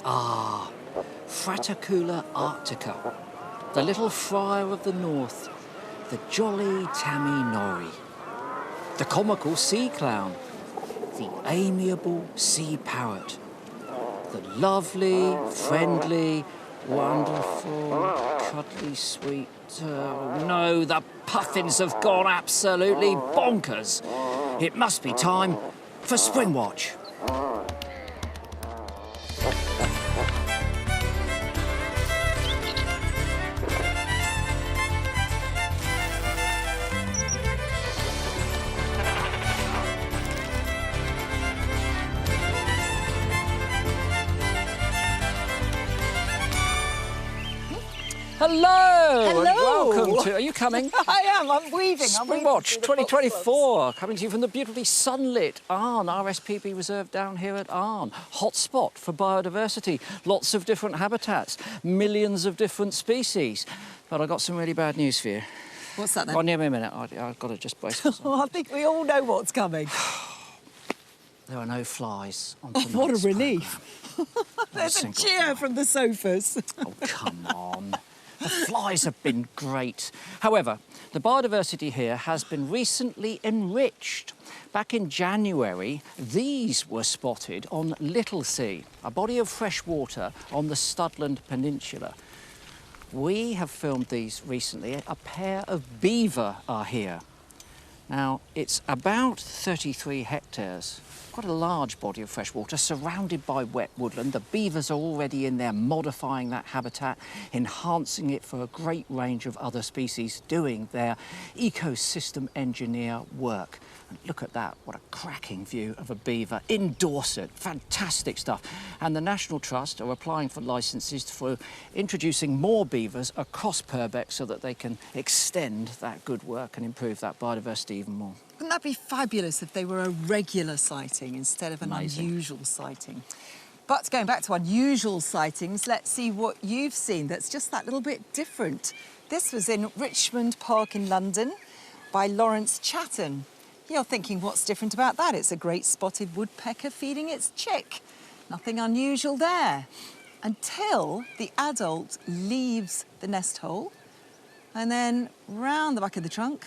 Ah, Fraticula arctica, the little friar of the north, the jolly Tammy Norrie, the comical sea clown, the amiable sea parrot, the lovely, friendly, wonderful, cuddly, sweet... no, the puffins have gone absolutely bonkers. It must be time for Springwatch. Hello! Hello! And welcome to... Are you coming? I am, I'm weaving. Springwatch 2024, coming to you from the beautifully sunlit Arne, RSPB Reserve down here at Arne. Hot spot for biodiversity, lots of different habitats, millions of different species. But I've got some really bad news for you. What's that then? Oh, near me a minute, I've got to just brace myself. I think we all know what's coming. There are no flies on Oh, tonight's what a relief. There's a single cheer fly. from the sofas. Oh, come on. The flies have been great. However, the biodiversity here has been recently enriched. Back in January, these were spotted on Littlesea, a body of fresh water on the Studland Peninsula. We have filmed these recently. A pair of beaver are here. Now, it's about 33 hectares. Quite a large body of fresh water surrounded by wet woodland. The beavers are already in there modifying that habitat, enhancing it for a great range of other species, doing their ecosystem engineer work. And look at that, what a cracking view of a beaver in Dorset. Fantastic stuff. And the National Trust are applying for licences for introducing more beavers across Purbeck so that they can extend that good work and improve that biodiversity even more. Wouldn't that be fabulous if they were a regular sighting instead of an Amazing. unusual sighting? But going back to unusual sightings, let's see what you've seen that's just that little bit different. This was in Richmond Park in London by Lawrence Chatton. You're thinking, what's different about that? It's a great spotted woodpecker feeding its chick. Nothing unusual there. Until the adult leaves the nest hole, and then round the back of the trunk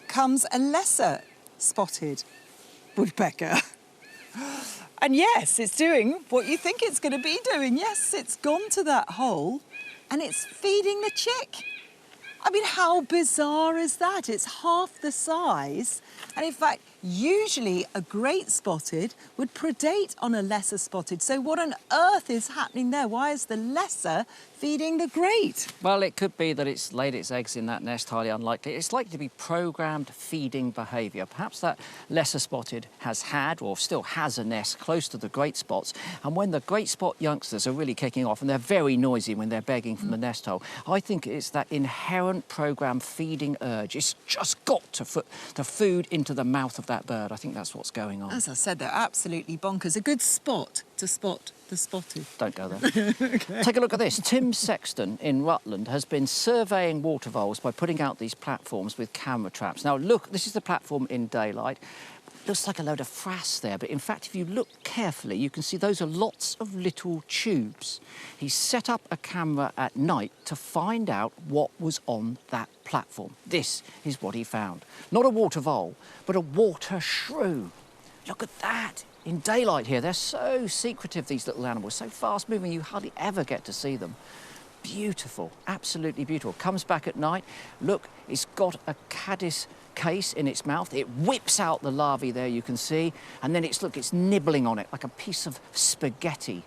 comes a lesser spotted woodpecker. And yes, it's doing what you think it's going to be doing. Yes, it's gone to that hole and it's feeding the chick. I mean, how bizarre is that? It's half the size. And in fact, usually a great spotted would predate on a lesser spotted. So what on earth is happening there? Why is the lesser feeding the great? Well, it could be that it's laid its eggs in that nest, highly unlikely. It's likely to be programmed feeding behaviour. Perhaps that lesser spotted has had or still has a nest close to the great spots. And when the great spot youngsters are really kicking off, and they're very noisy when they're begging from the nest hole, I think it's that inherent programmed feeding urge. It's just got to put the food into the mouth of that bird. I think that's what's going on. As I said, they're absolutely bonkers. A good spot to spot the spotted. Don't go there. Okay. Take a look at this. Tim Sexton in Rutland has been surveying water voles by putting out these platforms with camera traps. Now, look, this is the platform in daylight. Looks like a load of frass there, but in fact, if you look carefully, you can see those are lots of little tubes. He set up a camera at night to find out what was on that platform. This is what he found. Not a water vole, but a water shrew. Look at that. In daylight here, they're so secretive, these little animals, so fast-moving, you hardly ever get to see them. Beautiful, absolutely beautiful. Comes back at night. Look, it's got a caddis case in its mouth. It whips out the larvae there, you can see, and then it's nibbling on it like a piece of spaghetti.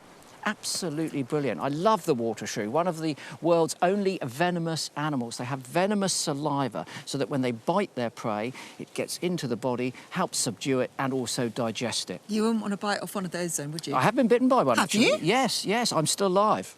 Absolutely brilliant. I love the water shrew, one of the world's only venomous animals. They have venomous saliva so that when they bite their prey, it gets into the body, helps subdue it and also digest it. You wouldn't want to bite off one of those then, would you? I have been bitten by one, have actually. You? Yes, yes, I'm still alive.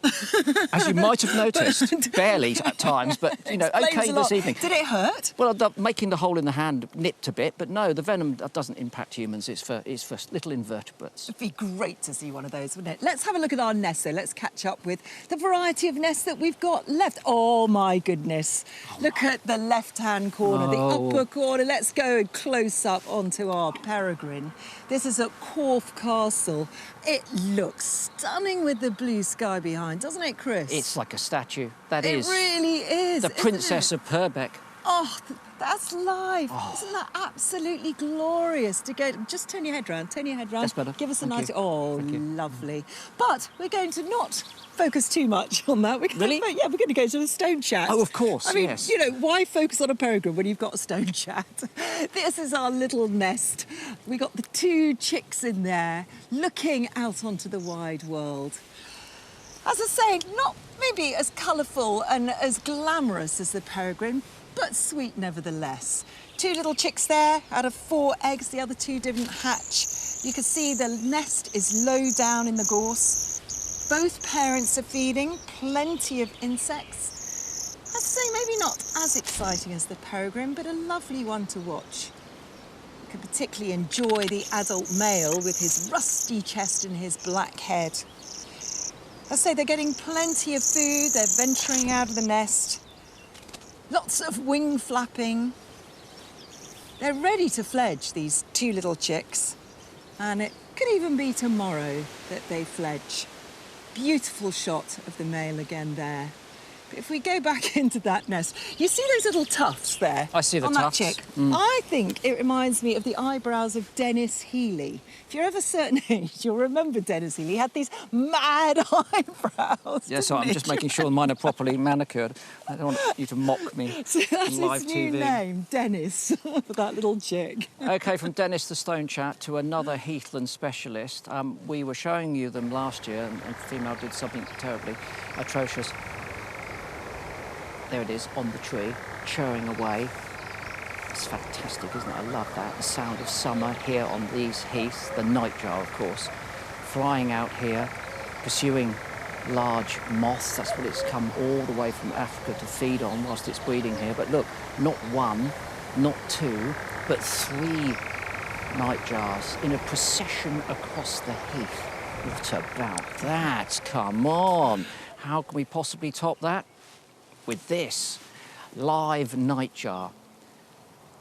As you might have noticed, barely at times, but, you know, OK this evening. Did it hurt? Well, making the hole in the hand nipped a bit, but no, the venom doesn't impact humans. It's for little invertebrates. It'd be great to see one of those, wouldn't it? Let's have a look at at our nests, so let's catch up with the variety of nests that we've got left. Oh, my goodness. Look at the left-hand corner, the upper corner. Let's go close up onto our peregrine. This is at Corfe Castle. It looks stunning with the blue sky behind, doesn't it, Chris? It's like a statue. It is. It really is. The Princess of Purbeck. Oh, that's live. Oh. Isn't that absolutely glorious to go? Just turn your head round, That's better. Give us a Thank nice... you. Oh, Thank you. lovely. But we're going to not focus too much on that. Really? Yeah, we're going to go to the stone chat. Oh, of course, I mean, yes. you know, why focus on a peregrine when you've got a stone chat? This is our little nest. We got the 2 chicks in there looking out onto the wide world. As I say, not maybe as colourful and as glamorous as the peregrine, but sweet nevertheless. 2 little chicks there out of 4 eggs. The other 2 didn't hatch. You can see the nest is low down in the gorse. Both parents are feeding, plenty of insects. I'd say maybe not as exciting as the peregrine, but a lovely one to watch. You can particularly enjoy the adult male with his rusty chest and his black head. I say they're getting plenty of food, they're venturing out of the nest. Lots of wing flapping. They're ready to fledge, these 2 little chicks. And it could even be tomorrow that they fledge. Beautiful shot of the male again there. But if we go back into that nest, you see those little tufts there? I see the on tufts. That chick? I think it reminds me of the eyebrows of Dennis Healy. If you're of a certain age, you'll remember Dennis Healy. He had these mad eyebrows. Yes, I'm just making sure mine are properly manicured. I don't want you to mock me So that's on live his TV. new name, Dennis, for that little chick. OK, from Dennis the Stone Chat to another heathland specialist. We were showing you them last year, and the female did something terribly atrocious. There it is, on the tree, churring away. It's fantastic, isn't it? I love that. The sound of summer here on these heaths. The nightjar, of course, flying out here, pursuing large moths. That's what it's come all the way from Africa to feed on whilst it's breeding here. But look, not 1, not 2, but 3 nightjars in a procession across the heath. What about that? Come on. How can we possibly top that? With this live nightjar.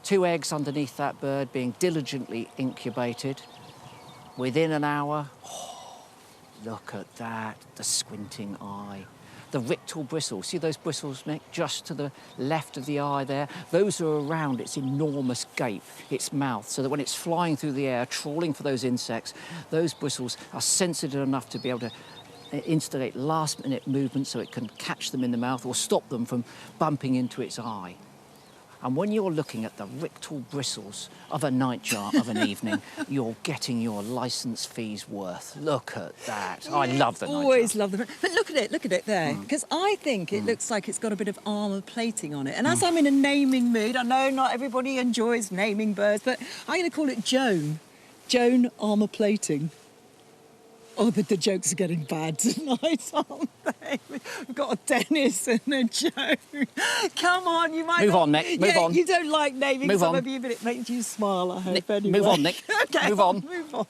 2 eggs underneath that bird being diligently incubated. Within an hour, oh, look at that, the squinting eye. The rictal bristles, see those bristles, Nick, just to the left of the eye there? Those are around its enormous gape, its mouth, so that when it's flying through the air, trawling for those insects, those bristles are sensitive enough to be able to instigate last-minute movement so it can catch them in the mouth or stop them from bumping into its eye. And when you're looking at the rictal bristles of a nightjar of an evening, you're getting your licence fees worth. Look at that. I love the nightjar. Always love them. But look at it there. Because I think it looks like it's got a bit of armour plating on it. And as I'm in a naming mood, I know not everybody enjoys naming birds, but I'm going to call it Joan. Joan armour plating. Oh, but the jokes are getting bad tonight, aren't they? We've got a Dennis and a Joan. Come on, you might Move not... on, Nick, move on. You don't like naming Move some on. of you, but it makes you smile, I hope, Nick, anyway. move on, Nick. OK, Move on. Move on.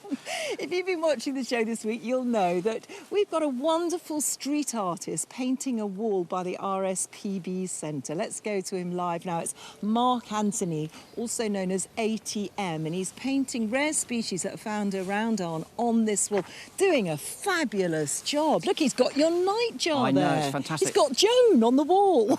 If you've been watching the show this week, you'll know that we've got a wonderful street artist painting a wall by the RSPB Centre. Let's go to him live now. It's Mark Anthony, also known as ATM, and he's painting rare species that are found around on this wall, doing a fabulous job. Look, he's got your nightjar there. I know, it's fantastic. He's got Joan on the wall.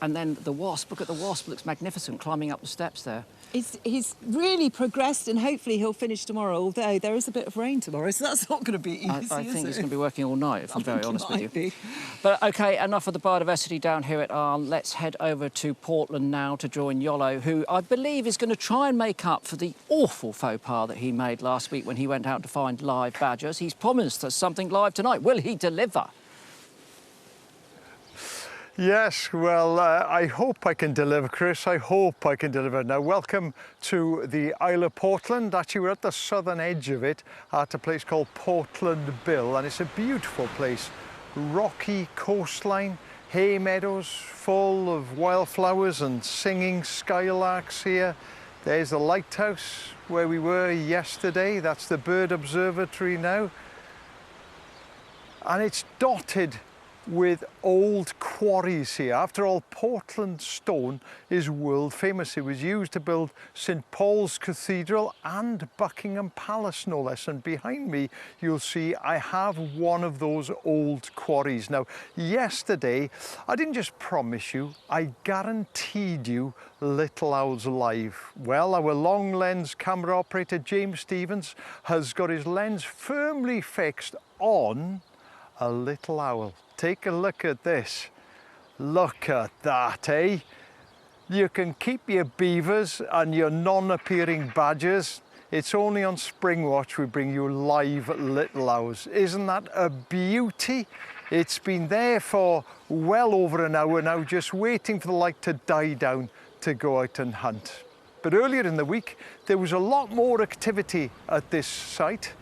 And then the wasp, look at the wasp, looks magnificent climbing up the steps there. He's really progressed, and hopefully he'll finish tomorrow, although there is a bit of rain tomorrow, so that's not going to be easy, I think he's going to be working all night, if I'm very honest with you. Be. But OK, enough of the biodiversity down here at Arne. Let's head over to Portland now to join Iolo, who I believe is going to try and make up for the awful faux pas that he made last week when he went out to find live badgers. He's promised us something live tonight. Will he deliver? Yes, well, I hope I can deliver, Chris. I hope I can deliver. Now, welcome to the Isle of Portland. Actually, we're at the southern edge of it at a place called Portland Bill, and it's a beautiful place. Rocky coastline, hay meadows full of wildflowers and singing skylarks here. There's the lighthouse where we were yesterday. That's the bird observatory now. and it's dotted with old quarries here. After all, Portland stone is world famous. It was used to build St Paul's Cathedral and Buckingham Palace, no less. And behind me, you'll see I have one of those old quarries. Now, yesterday, I didn't just promise you, I guaranteed you Little Owls live. Well, our long lens camera operator, James Stevens, has got his lens firmly fixed on a little owl. Take a look at this. Look at that, eh? You can keep your beavers and your non-appearing badgers. It's only on Springwatch we bring you live little owls. Isn't that a beauty? It's been there for well over an hour now, just waiting for the light to die down to go out and hunt. But earlier in the week, there was a lot more activity at this site.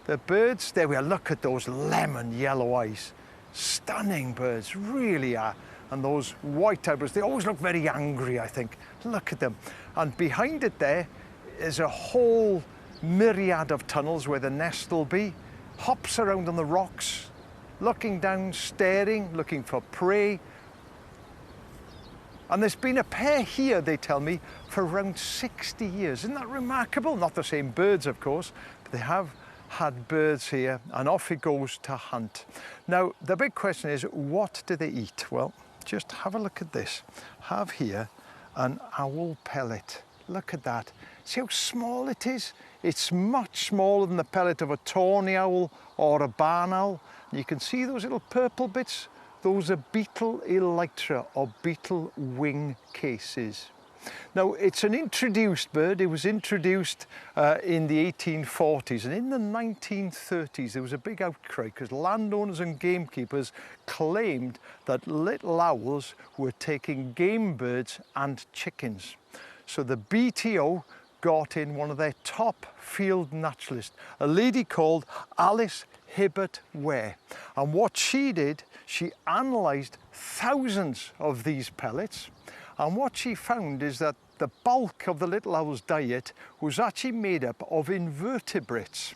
The birds, there we are, look at those lemon yellow eyes. Stunning birds, really are. And those white eyebrows, they always look very angry, I think. Look at them. And behind it there is a whole myriad of tunnels where the nest will be. Hops around on the rocks, looking down, staring, looking for prey. And there's been a pair here, they tell me, for around 60 years. Isn't that remarkable? Not the same birds, of course, but they have had birds here, and off it goes to hunt. Now, the big question is, what do they eat? Well, just have a look at this. Have here an owl pellet. Look at that. See how small it is? It's much smaller than the pellet of a tawny owl or a barn owl. You can see those little purple bits. Those are beetle elytra, or beetle wing cases. Now, it's an introduced bird. It was introduced in the 1840s, and in the 1930s there was a big outcry because landowners and gamekeepers claimed that little owls were taking game birds and chickens. So the BTO got in one of their top field naturalists, a lady called Alice Hibbert Ware. And what she did, she analysed thousands of these pellets. And what she found is that the bulk of the little owl's diet was actually made up of invertebrates.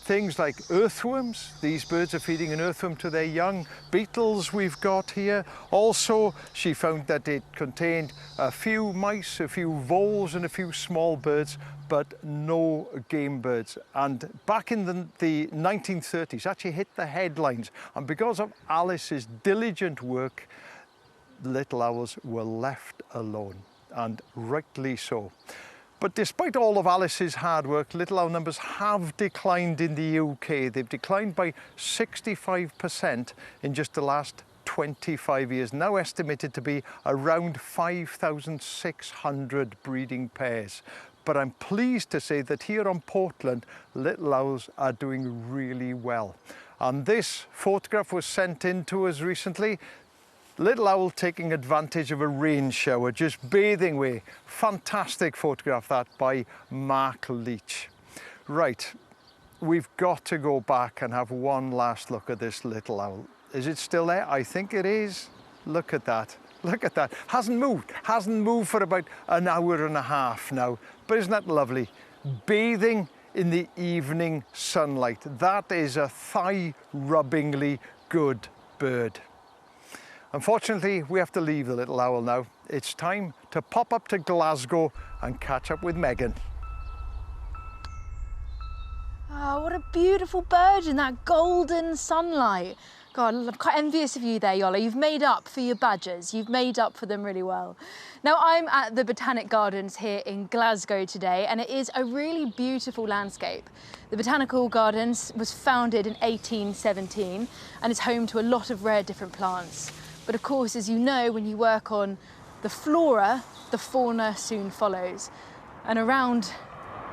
Things like earthworms. These birds are feeding an earthworm to their young. Beetles we've got here. Also, she found that it contained a few mice, a few voles and a few small birds, but no game birds. And back in the 1930s, actually hit the headlines. And because of Alice's diligent work, little owls were left alone, and rightly so. But despite all of Alice's hard work, little owl numbers have declined in the UK. They've declined by 65% in just the last 25 years, now estimated to be around 5,600 breeding pairs. But I'm pleased to say that here on Portland, little owls are doing really well. And this photograph was sent in to us recently. Little owl taking advantage of a rain shower, just bathing away. Fantastic photograph that by Mark Leach. Right, we've got to go back and have one last look at this little owl. Is it still there? I think it is. Look at that. Look at that. Hasn't moved for about an hour and a half now. But isn't that lovely? Bathing in the evening sunlight. That is a thigh-rubbingly good bird. Unfortunately, we have to leave the little owl now. It's time to pop up to Glasgow and catch up with Megan. Oh, what a beautiful bird in that golden sunlight. God, I'm quite envious of you there, Iolo. You've made up for your badgers. You've made up for them really well. Now, I'm at the Botanic Gardens here in Glasgow today, and it is a really beautiful landscape. The Botanical Gardens was founded in 1817 and is home to a lot of rare different plants. But of course, as you know, when you work on the flora, the fauna soon follows. And around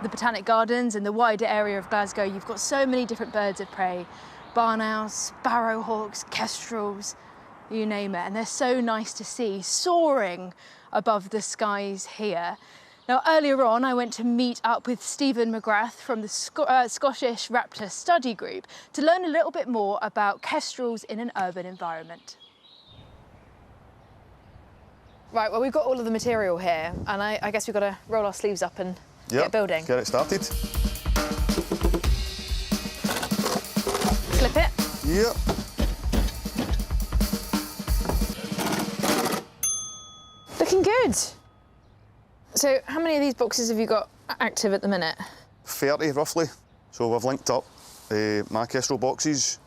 the Botanic Gardens and the wider area of Glasgow, you've got so many different birds of prey. Barn owls, sparrowhawks, kestrels, you name it. And they're so nice to see, soaring above the skies here. Now, earlier on, I went to meet up with Stephen McGrath from the Scottish Raptor Study Group to learn a little bit more about kestrels in an urban environment. Right, well, we've got all of the material here, and I guess we've got to roll our sleeves up and get building. Get it started. Clip it. Yep. Good. So how many of these boxes have you got active at the minute? 30 roughly. So we've linked up my kestrel boxes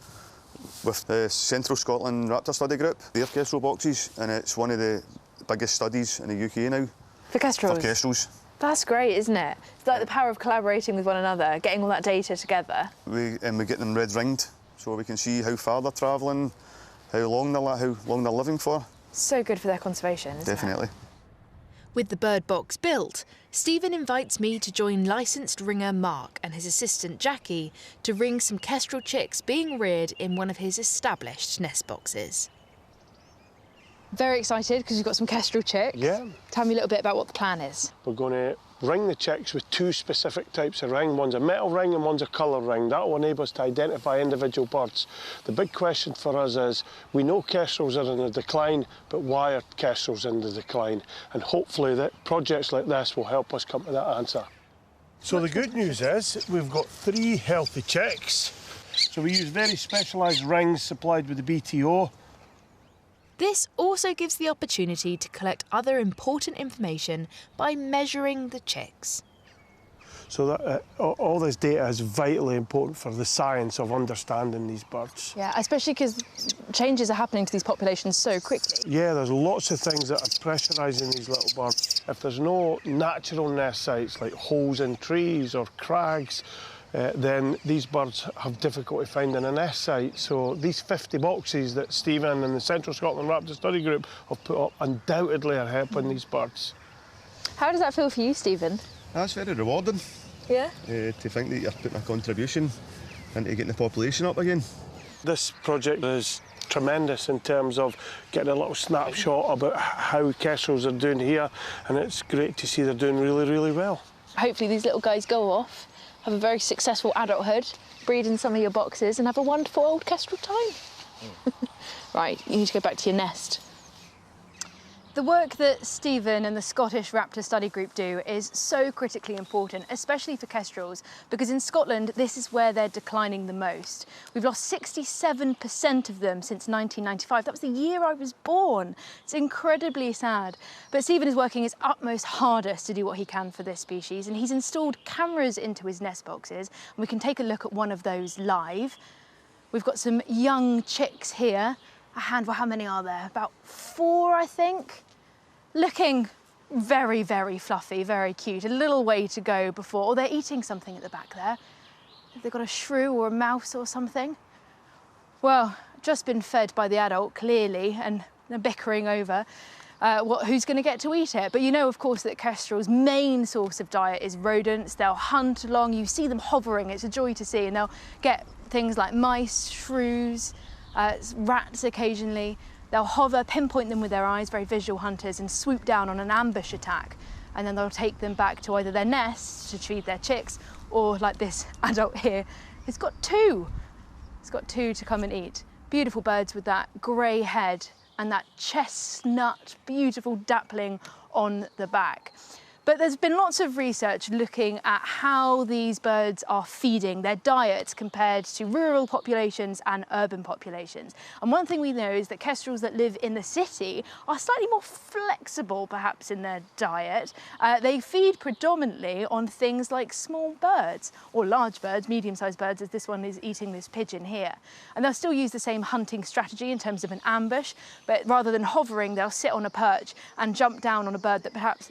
with the Central Scotland Raptor Study Group, their kestrel boxes, and it's one of the biggest studies in the UK now. For kestrels? For kestrels. That's great, isn't it? It's like the power of collaborating with one another, getting all that data together. We get them red ringed so we can see how far they're travelling, how long they're living for. So good for their conservation, isn't Definitely. it? With the bird box built, Stephen invites me to join licensed ringer Mark and his assistant Jackie to ring some kestrel chicks being reared in one of his established nest boxes. Very excited because you've got some kestrel chicks. Yeah. Tell me a little bit about what the plan is. We're going to ring the chicks with two specific types of ring. One's a metal ring and one's a colour ring. That will enable us to identify individual birds. The big question for us is, we know kestrels are in the decline, but why are kestrels in the decline? And hopefully that projects like this will help us come to that answer. So the good news is we've got 3 healthy chicks. So we use very specialised rings supplied with the BTO. This also gives the opportunity to collect other important information by measuring the chicks. So that all this data is vitally important for the science of understanding these birds. Yeah, especially because changes are happening to these populations so quickly. Yeah, there's lots of things that are pressurising these little birds. If there's no natural nest sites like holes in trees or crags, then these birds have difficulty finding a nest site. So these 50 boxes that Stephen and the Central Scotland Raptor Study Group have put up undoubtedly are helping these birds. How does that feel for you, Stephen? That's very rewarding. Yeah? To think that you're putting a contribution into getting the population up again. This project is tremendous in terms of getting a little snapshot about how kestrels are doing here, and it's great to see they're doing really, really well. Hopefully these little guys go off, have a very successful adulthood, breed in some of your boxes and have a wonderful old kestrel time. Right, you need to go back to your nest. The work that Stephen and the Scottish Raptor Study Group do is so critically important, especially for kestrels, because in Scotland, this is where they're declining the most. We've lost 67% of them since 1995. That was the year I was born. It's incredibly sad. But Stephen is working his utmost hardest to do what he can for this species, and he's installed cameras into his nest boxes, and we can take a look at one of those live. We've got some young chicks here. A handful, how many are there? About 4, I think. Looking very, very fluffy, very cute. A little way to go before, they're eating something at the back there. Have they got a shrew or a mouse or something? Well, just been fed by the adult, clearly, and they're bickering over who's going to get to eat it. But you know, of course, that kestrels' main source of diet is rodents. They'll hunt along, you see them hovering, it's a joy to see, and they'll get things like mice, shrews, rats occasionally. They'll hover, pinpoint them with their eyes, very visual hunters, and swoop down on an ambush attack. And then they'll take them back to either their nests to feed their chicks, or like this adult here, it's got 2. It's got 2 to come and eat. Beautiful birds with that grey head and that chestnut, beautiful dappling on the back. But there's been lots of research looking at how these birds are feeding, their diets compared to rural populations and urban populations. And one thing we know is that kestrels that live in the city are slightly more flexible, perhaps, in their diet. They feed predominantly on things like small birds, or large birds, medium-sized birds, as this one is eating this pigeon here. And they'll still use the same hunting strategy in terms of an ambush, but rather than hovering, they'll sit on a perch and jump down on a bird that perhaps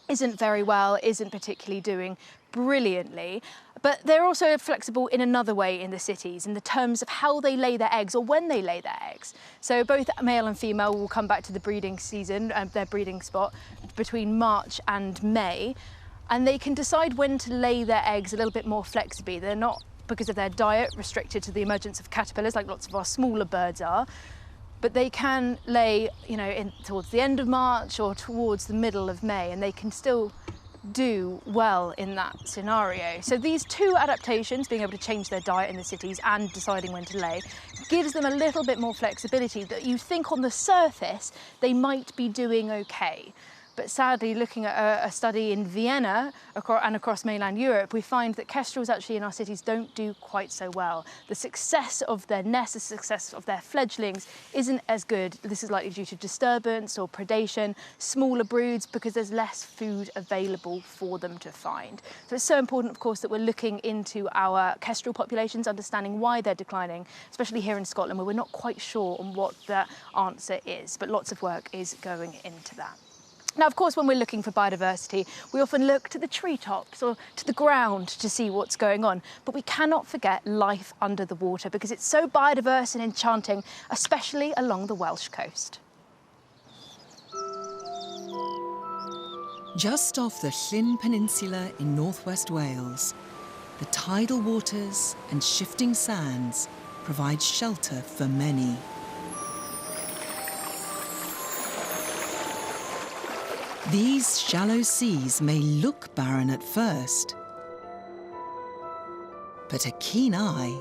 isn't very well, isn't particularly doing brilliantly. But they're also flexible in another way in the cities, in the terms of how they lay their eggs or when they lay their eggs. So both male and female will come back to the breeding season, their breeding spot, between March and May, and they can decide when to lay their eggs a little bit more flexibly. They're not, because of their diet, restricted to the emergence of caterpillars like lots of our smaller birds are. But they can lay, you know, towards the end of March or towards the middle of May, and they can still do well in that scenario. So these 2 adaptations, being able to change their diet in the cities and deciding when to lay, gives them a little bit more flexibility that you think on the surface they might be doing okay. But sadly, looking at a study in Vienna and across mainland Europe, we find that kestrels actually in our cities don't do quite so well. The success of their nests, the success of their fledglings isn't as good. This is likely due to disturbance or predation, smaller broods, because there's less food available for them to find. So it's so important, of course, that we're looking into our kestrel populations, understanding why they're declining, especially here in Scotland, where we're not quite sure on what the answer is, but lots of work is going into that. Now, of course, when we're looking for biodiversity, we often look to the treetops or to the ground to see what's going on. But we cannot forget life under the water, because it's so biodiverse and enchanting, especially along the Welsh coast. Just off the Llyn Peninsula in northwest Wales, the tidal waters and shifting sands provide shelter for many. These shallow seas may look barren at first, but a keen eye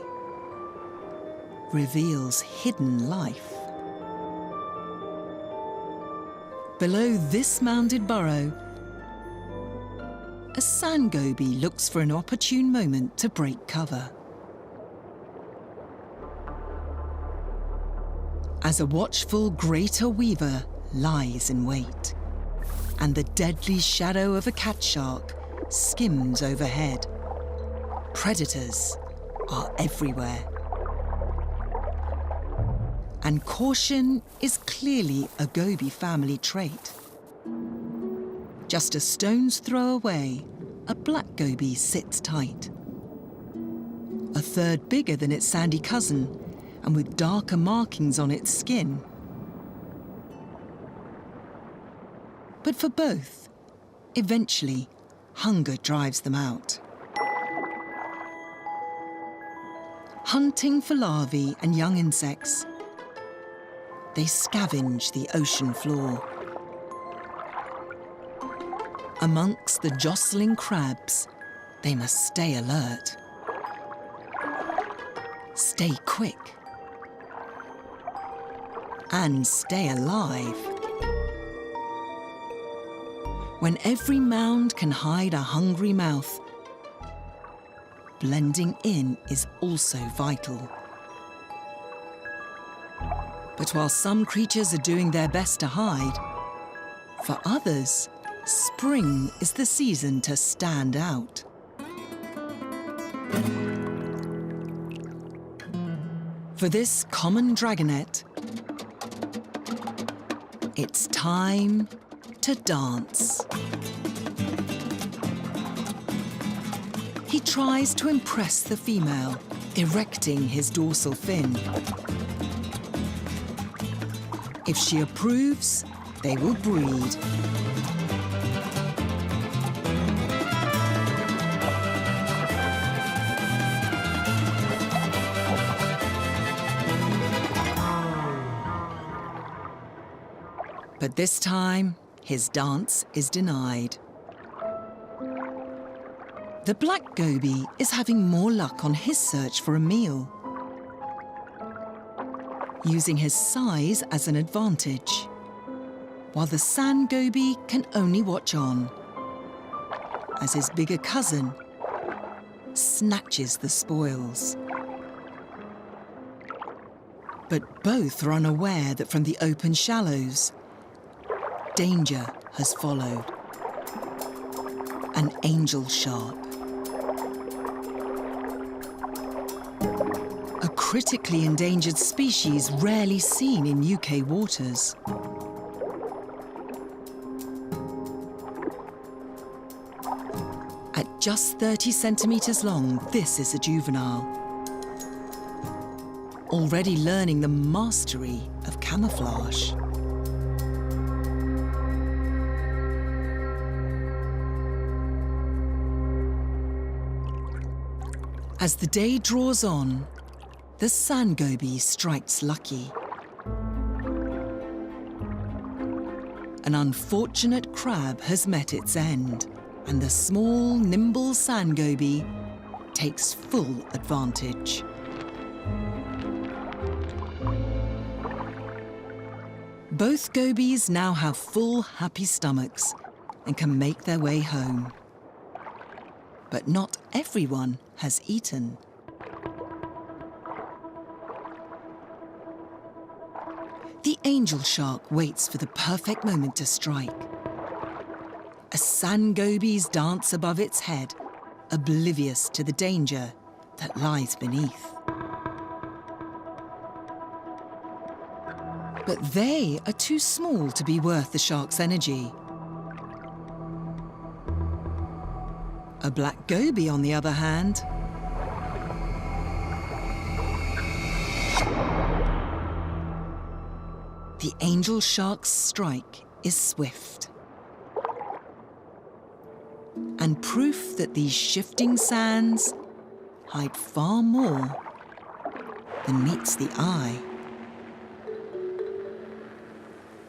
reveals hidden life. Below this mounded burrow, a sand goby looks for an opportune moment to break cover. As a watchful greater weaver lies in wait, and the deadly shadow of a cat shark skims overhead. Predators are everywhere. And caution is clearly a goby family trait. Just a stone's throw away, a black goby sits tight. A third bigger than its sandy cousin, and with darker markings on its skin. But for both, eventually, hunger drives them out. Hunting for larvae and young insects, they scavenge the ocean floor. Amongst the jostling crabs, they must stay alert. Stay quick. And stay alive. When every mound can hide a hungry mouth, blending in is also vital. But while some creatures are doing their best to hide, for others, spring is the season to stand out. For this common dragonet, it's time to dance. He tries to impress the female, erecting his dorsal fin. If she approves, they will breed. But this time, his dance is denied. The black goby is having more luck on his search for a meal, using his size as an advantage, while the sand goby can only watch on, as his bigger cousin snatches the spoils. But both are unaware that from the open shallows, danger has followed. An angel shark. A critically endangered species rarely seen in UK waters. At just 30 centimetres long, this is a juvenile. Already learning the mastery of camouflage. As the day draws on, the sand goby strikes lucky. An unfortunate crab has met its end, and the small, nimble sand goby takes full advantage. Both gobies now have full, happy stomachs and can make their way home. But not everyone has eaten. The angel shark waits for the perfect moment to strike. As sand gobies dance above its head, oblivious to the danger that lies beneath. But they are too small to be worth the shark's energy. A black goby, on the other hand, the angel shark's strike is swift. And proof that these shifting sands hide far more than meets the eye.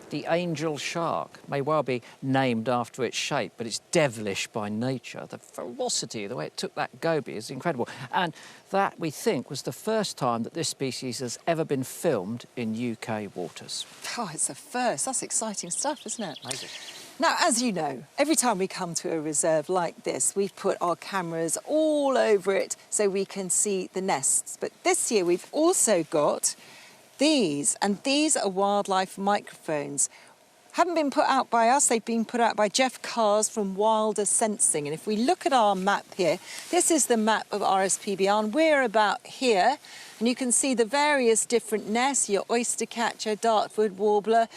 The angel shark may well be named after its shape, but it's devilish by nature. The ferocity, the way it took that goby is incredible. And that, we think, was the first time that this species has ever been filmed in UK waters. Oh, it's a first. That's exciting stuff, isn't it? Amazing. Now, as you know, every time we come to a reserve like this, we've put our cameras all over it so we can see the nests. But this year we've also got these, and these are wildlife microphones. Haven't been put out by us, they've been put out by Jeff Cars from Wilder Sensing. And if we look at our map here, this is the map of RSPB Arne. We're about here, and you can see the various different nests, your oyster catcher, dartwood warbler,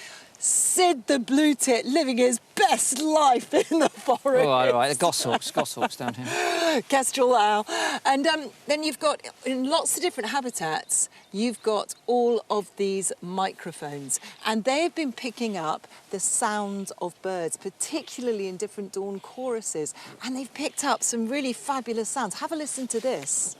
Sid the blue tit living his best life in the forest. All right, the goshawks down here. Kestrel owl. And then you've got, in lots of different habitats, you've got all of these microphones. And they've been picking up the sound of birds, particularly in different dawn choruses. And they've picked up some really fabulous sounds. Have a listen to this.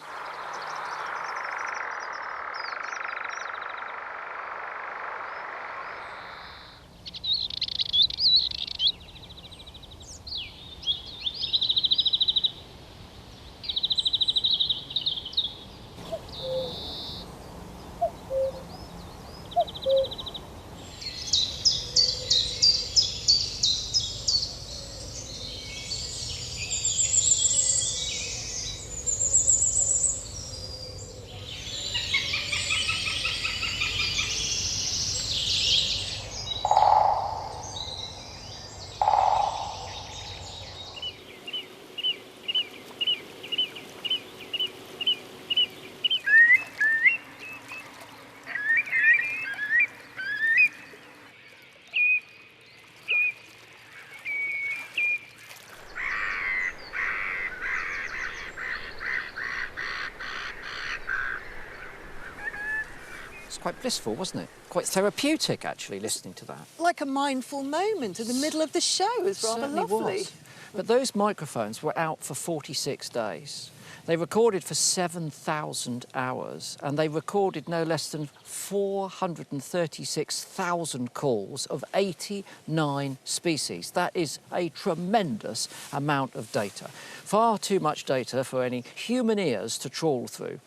Quite blissful, wasn't it? Quite therapeutic, actually, listening to that. Like a mindful moment in the middle of the show. It was rather Certainly lovely. was. But those microphones were out for 46 days. They recorded for 7,000 hours, and they recorded no less than 436,000 calls of 89 species. That is a tremendous amount of data. Far too much data for any human ears to trawl through.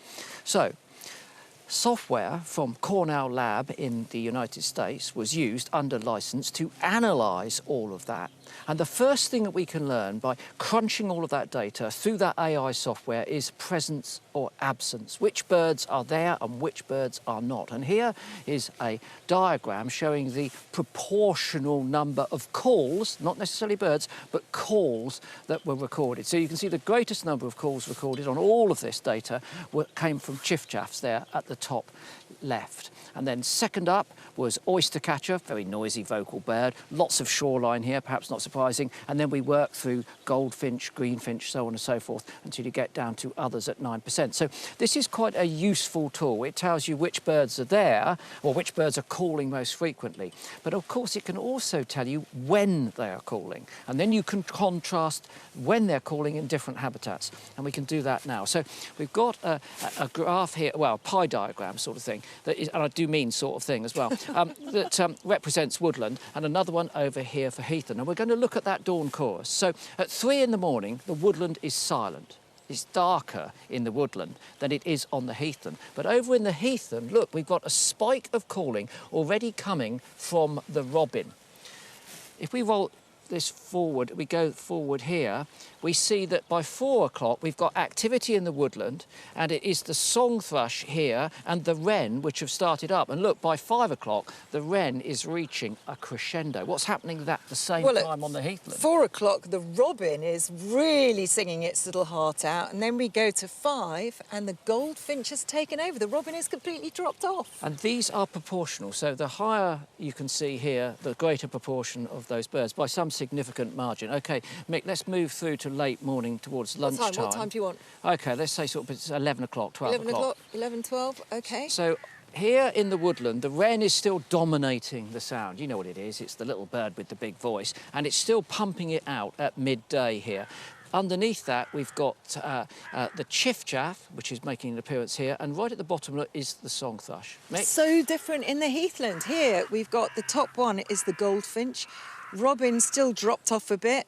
So, software from Cornell Lab in the United States was used under license to analyse all of that. And the first thing that we can learn by crunching all of that data through that AI software is presence or absence. Which birds are there and which birds are not. And here is a diagram showing the proportional number of calls, not necessarily birds, but calls that were recorded. So you can see the greatest number of calls recorded on all of this data came from chiffchaffs there at the top left. And then second up was oyster catcher, very noisy vocal bird, lots of shoreline here, perhaps not surprising, and then we work through goldfinch, greenfinch, so on and so forth, until you get down to others at 9%. So this is quite a useful tool. It tells you which birds are there, or which birds are calling most frequently. But of course it can also tell you when they are calling, and then you can contrast when they're calling in different habitats, and we can do that now. So we've got a graph here, well, a pie diagram sort of thing, that is, and I do mean sort of thing as well, that represents woodland, and another one over here for heathland. And we're going to look at that dawn chorus. So at 3 in the morning, the woodland is silent. It's darker in the woodland than it is on the heathland. But over in the heathland, look, we've got a spike of calling already coming from the robin. If we roll this forward, we go forward here, we see that by 4 o'clock we've got activity in the woodland, and it is the song thrush here and the wren which have started up. And look, by 5 o'clock the wren is reaching a crescendo. What's happening at the same time on the heathland? 4 o'clock the robin is really singing its little heart out, and then we go to 5 and the goldfinch has taken over. The robin is completely dropped off. And these are proportional, so the higher you can see here, the greater proportion of those birds by some significant margin. OK, Mick, let's move through to late morning towards lunchtime. What time do you want? OK, let's say sort of it's 11 o'clock, 12 11 o'clock, 11, 12, OK. So here in the woodland, the wren is still dominating the sound. You know what it is, it's the little bird with the big voice, and it's still pumping it out at midday here. Underneath that, we've got the chiff-chaff, which is making an appearance here, and right at the bottom is the song thrush. Mick? So different in the heathland. Here, we've got the top one is the goldfinch. Robin still dropped off a bit.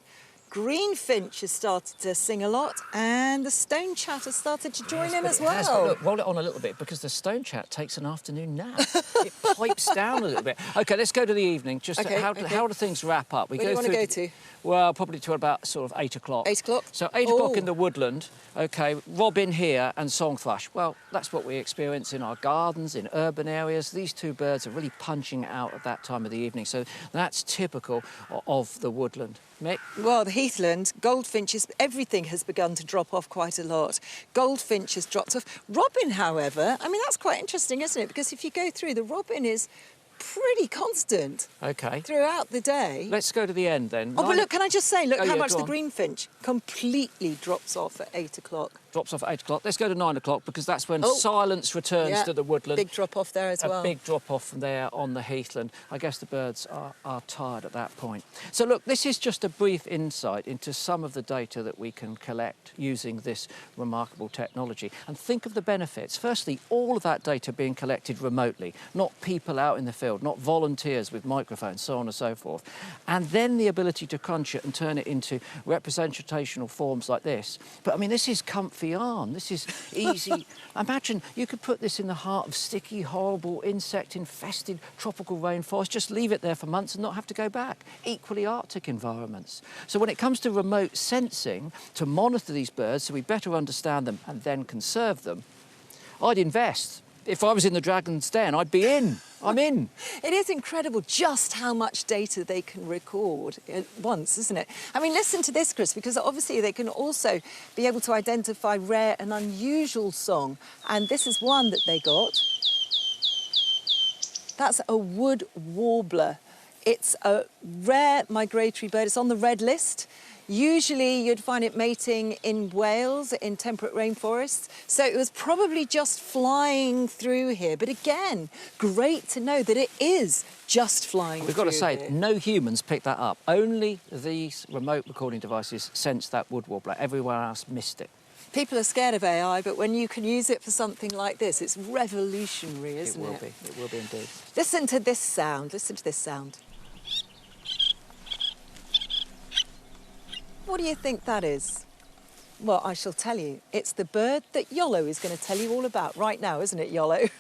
Greenfinch has started to sing a lot, and the stonechat has started to join in as well. But look, roll it on a little bit, because the stonechat takes an afternoon nap. It pipes down a little bit. OK, let's go to the evening. Just how do things wrap up? Where do you want to go to? Well, probably to about sort of 8 o'clock. 8 o'clock? So 8 o'clock in the woodland, OK, robin here and song thrush. Well, that's what we experience in our gardens, in urban areas. These two birds are really punching out at that time of the evening, so that's typical of the woodland. Mick? Well, the heathland, goldfinches, everything has begun to drop off quite a lot. Goldfinch has dropped off. Robin, however, I mean, that's quite interesting, isn't it? Because if you go through, the robin is pretty constant. OK. Throughout the day. Let's go to the end then. Oh, but look, can I just say, look how much the on. greenfinch completely drops off at 8 o'clock. Drops off at 8 o'clock. Let's go to 9 o'clock, because that's when silence returns to the woodland. Big drop off there as well. A big drop off from there on the heathland. I guess the birds are tired at that point. So look, this is just a brief insight into some of the data that we can collect using this remarkable technology. And think of the benefits. Firstly, all of that data being collected remotely, not people out in the field, not volunteers with microphones, so on and so forth. And then the ability to crunch it and turn it into representational forms like this. But I mean, this is comfy yarn. This is easy. Imagine you could put this in the heart of sticky, horrible, insect-infested tropical rainforest, just leave it there for months and not have to go back. Equally Arctic environments. So when it comes to remote sensing, to monitor these birds so we better understand them and then conserve them, I'd invest. If I was in the Dragon's Den, I'd be in. I'm in. It is incredible just how much data they can record at once, isn't it? I mean, listen to this, Chris, because obviously they can also be able to identify rare and unusual song. And this is one that they got. That's a wood warbler. It's a rare migratory bird. It's on the red list. Usually you'd find it mating in Wales, in temperate rainforests. So it was probably just flying through here. But again, great to know that it is just flying through. We've got to say, here. no humans picked that up. Only these remote recording devices sensed that wood warbler. Everyone else missed it. People are scared of AI, but when you can use it for something like this, it's revolutionary, isn't it? It will be. It will be indeed. Listen to this sound. Listen to this sound. What do you think that is? Well, I shall tell you. It's the bird that Iolo is going to tell you all about right now, isn't it, Iolo?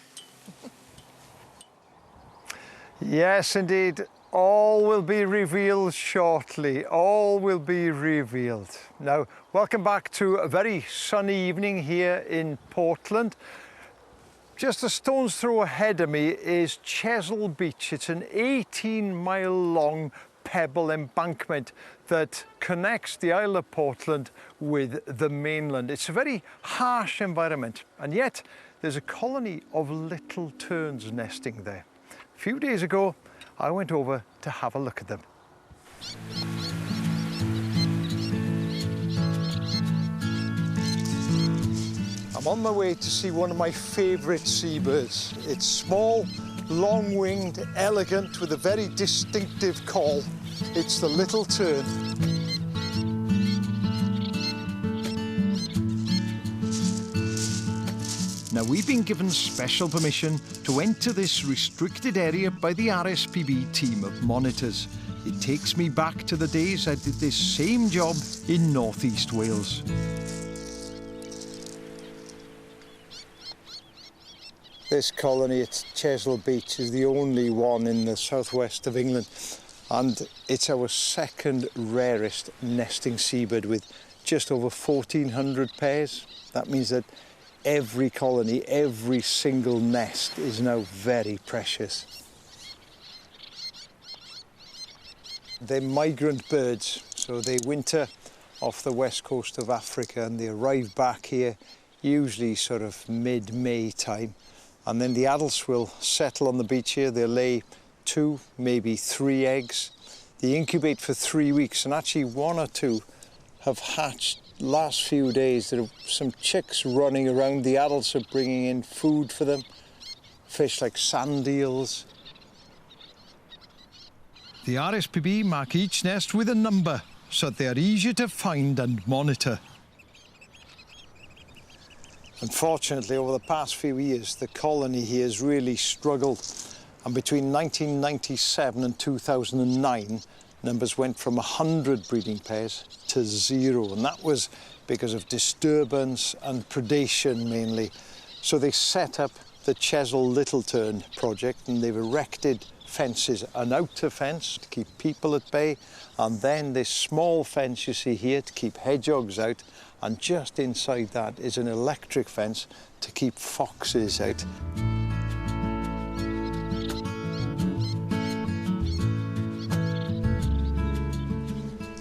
Yes, indeed. All will be revealed shortly. All will be revealed. Now, welcome back to a very sunny evening here in Portland. Just a stone's throw ahead of me is Chesil Beach. It's an 18-mile-long pebble embankment that connects the Isle of Portland with the mainland. It's a very harsh environment, and yet there's a colony of little terns nesting there. A few days ago, I went over to have a look at them. I'm on my way to see one of my favourite seabirds. It's small, long-winged, elegant, with a very distinctive call. It's the little tern. Now, we've been given special permission to enter this restricted area by the RSPB team of monitors. It takes me back to the days I did this same job in North East Wales. This colony at Chesil Beach is the only one in the southwest of England, and it's our second rarest nesting seabird with just over 1,400 pairs. That means that every colony, every single nest is now very precious. They're migrant birds, so they winter off the west coast of Africa and they arrive back here usually sort of mid-May time. And then the adults will settle on the beach here. They'll lay 2, maybe 3 eggs. They incubate for 3 weeks, and actually 1 or 2 have hatched last few days. There are some chicks running around. The adults are bringing in food for them, fish like sand eels. The RSPB mark each nest with a number so that they are easier to find and monitor. Unfortunately, over the past few years, the colony here has really struggled. And between 1997 and 2009, numbers went from 100 breeding pairs to 0. And that was because of disturbance and predation mainly. So they set up the Chesil Little Tern project, and they've erected fences, an outer fence to keep people at bay, and then this small fence you see here to keep hedgehogs out, and just inside that is an electric fence to keep foxes out.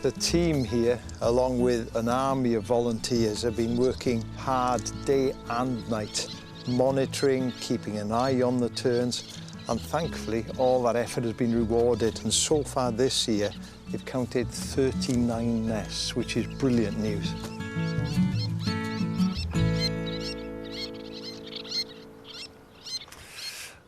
The team here, along with an army of volunteers, have been working hard day and night, monitoring, keeping an eye on the terns, and thankfully all that effort has been rewarded. And so far this year, they've counted 39 nests, which is brilliant news.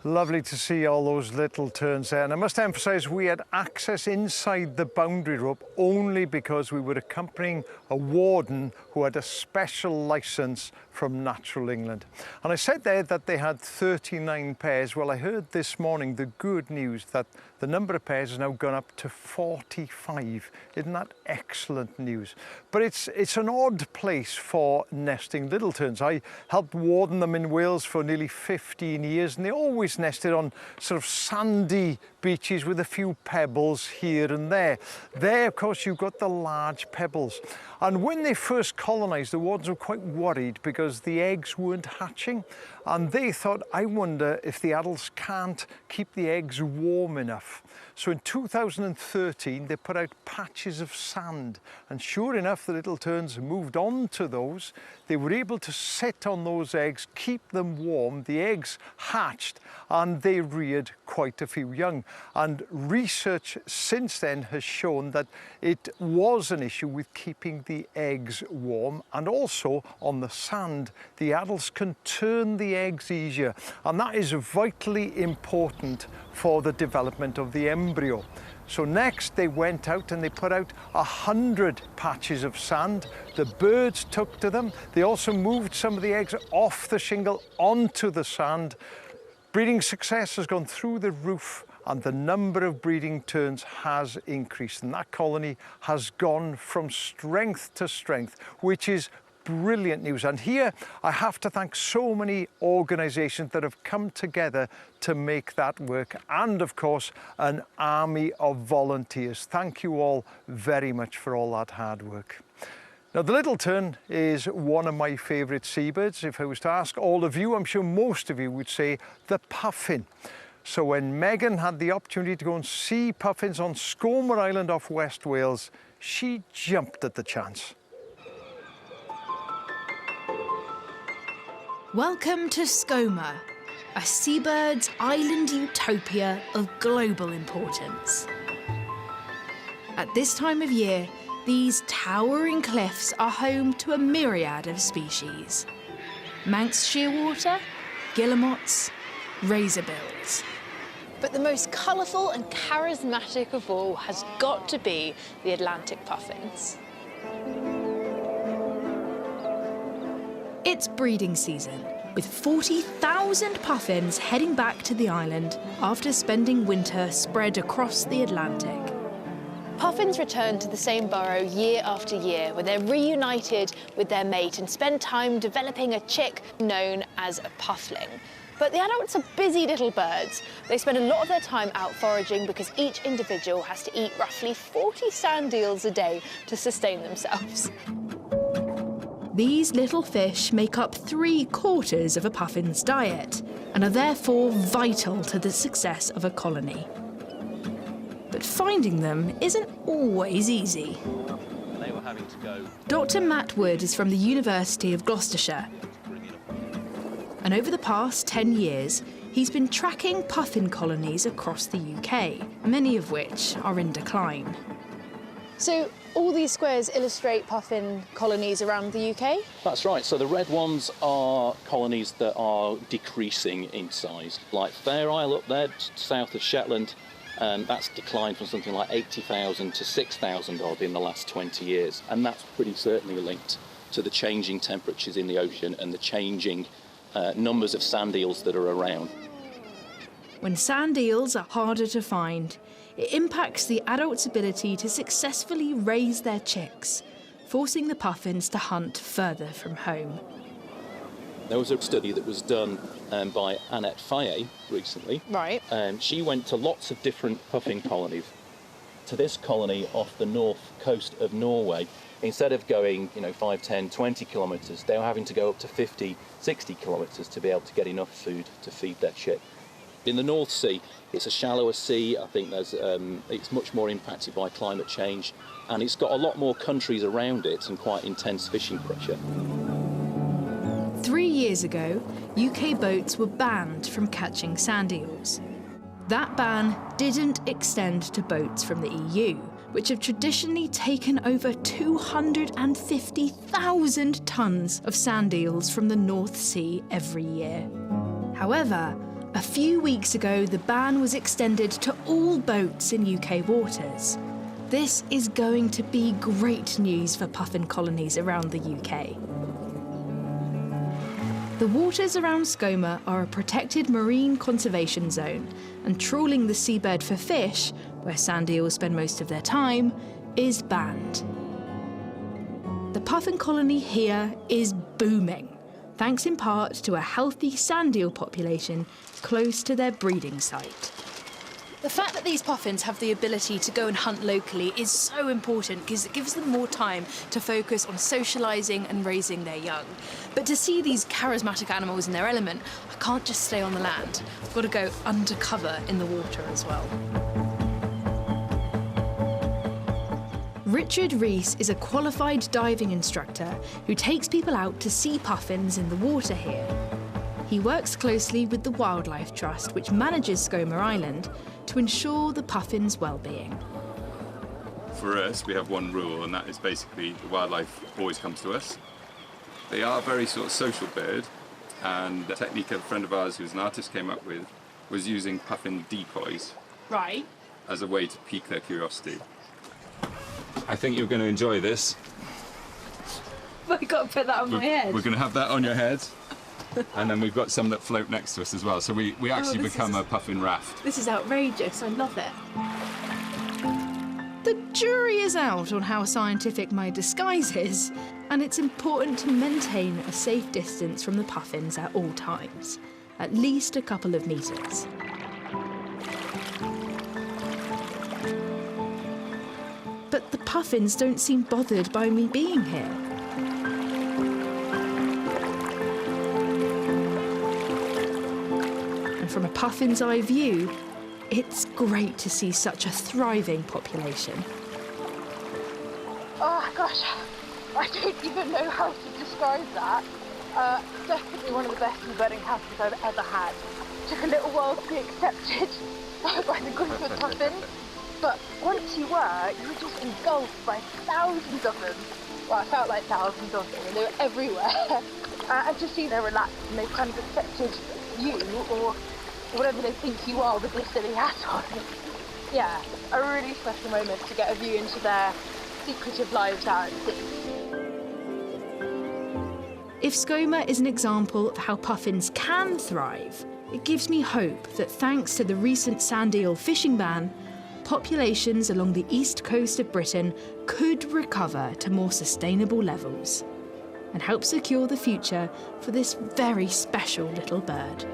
Lovely to see all those little terns there. And I must emphasise we had access inside the boundary rope only because we were accompanying a warden who had a special licence from Natural England. And I said there that they had 39 pairs. Well, I heard this morning the good news that the number of pairs has now gone up to 45. Isn't that excellent news? But it's an odd place for nesting little terns. I helped warden them in Wales for nearly 15 years, and they always nested on sort of sandy beaches with a few pebbles here and there. There, of course, you've got the large pebbles. And when they first colonised, the wardens were quite worried because the eggs weren't hatching. And they thought, I wonder if the adults can't keep the eggs warm enough. So in 2013, they put out patches of sand. And sure enough, the little terns moved on to those. They were able to sit on those eggs, keep them warm. The eggs hatched and they reared quite a few young. And research since then has shown that it was an issue with keeping the eggs warm, and also on the sand, the adults can turn the eggs easier. And that is vitally important for the development of the embryo. So next they went out and they put out 100 patches of sand. The birds took to them. They also moved some of the eggs off the shingle onto the sand. Breeding success has gone through the roof, and the number of breeding terns has increased, and that colony has gone from strength to strength, which is brilliant news. And here I have to thank so many organisations that have come together to make that work, and of course an army of volunteers. Thank you all very much for all that hard work. Now, the little tern is one of my favourite seabirds. If I was to ask all of you, I'm sure most of you would say the puffin. So when Megan had the opportunity to go and see puffins on Scomer Island off West Wales, she jumped at the chance. Welcome to Scomer, a seabird's island utopia of global importance. At this time of year, these towering cliffs are home to a myriad of species. Manx shearwater, guillemots, razorbills. But the most colourful and charismatic of all has got to be the Atlantic puffins. It's breeding season, with 40,000 puffins heading back to the island after spending winter spread across the Atlantic. Puffins return to the same burrow year after year, where they're reunited with their mate and spend time developing a chick known as a puffling. But the adults are busy little birds. They spend a lot of their time out foraging because each individual has to eat roughly 40 sand eels a day to sustain themselves. These little fish make up 3/4 of a puffin's diet and are therefore vital to the success of a colony. But finding them isn't always easy. They were having to go. Dr. Matt Wood is from the University of Gloucestershire. And over the past 10 years, he's been tracking puffin colonies across the UK, many of which are in decline. So all these squares illustrate puffin colonies around the UK? That's right. So the red ones are colonies that are decreasing in size. Like Fair Isle up there, south of Shetland, that's declined from something like 80,000 to 6,000 odd in the last 20 years. And that's pretty certainly linked to the changing temperatures in the ocean and the changing numbers of sand eels that are around. When sand eels are harder to find, it impacts the adult's ability to successfully raise their chicks, forcing the puffins to hunt further from home. There was a study that was done by Annette Faye recently. Right. She went to lots of different puffin colonies. To this colony off the north coast of Norway, instead of going, 5, 10, 20 kilometres, they were having to go up to 50, 60 kilometres to be able to get enough food to feed their chick. In the North Sea, it's a shallower sea. I think it's much more impacted by climate change, and it's got a lot more countries around it and quite intense fishing pressure. 3 years ago, UK boats were banned from catching sand eels. That ban didn't extend to boats from the EU, which have traditionally taken over 250,000 tonnes of sand eels from the North Sea every year. However, a few weeks ago, the ban was extended to all boats in UK waters. This is going to be great news for puffin colonies around the UK. The waters around Skomer are a protected marine conservation zone, and trawling the seabed for fish, where sand eels spend most of their time, is banned. The puffin colony here is booming, thanks in part to a healthy sand eel population close to their breeding site. The fact that these puffins have the ability to go and hunt locally is so important because it gives them more time to focus on socialising and raising their young. But to see these charismatic animals in their element, I can't just stay on the land. I've got to go undercover in the water as well. Richard Rees is a qualified diving instructor who takes people out to see puffins in the water here. He works closely with the Wildlife Trust, which manages Skomer Island, to ensure the puffins' well-being. For us, we have one rule, and that is basically the wildlife always comes to us. They are a very sort of social bird, and the technique a friend of ours who's an artist came up with was using puffin decoys. Right. As a way to pique their curiosity. I think you're going to enjoy this. I've got to put that on my head. We're going to have that on your head. And then we've got some that float next to us as well. So we actually become a puffin raft. This is outrageous. I love it. The jury is out on how scientific my disguise is, and it's important to maintain a safe distance from the puffins at all times, at least a couple of metres. But the puffins don't seem bothered by me being here. From a puffin's eye view, it's great to see such a thriving population. Oh gosh, I don't even know how to describe that. Definitely one of the best birding houses I've ever had. Took a little while to be accepted by the group of puffins, but once you were just engulfed by thousands of them. Well, it felt like thousands of them, and they were everywhere. And to see they're relaxed and they've kind of accepted you, or whatever they think you are with this silly hat on. Yeah, a really special moment to get a view into their secretive lives out at sea. If Skomer is an example of how puffins can thrive, it gives me hope that thanks to the recent sand eel fishing ban, populations along the east coast of Britain could recover to more sustainable levels and help secure the future for this very special little bird.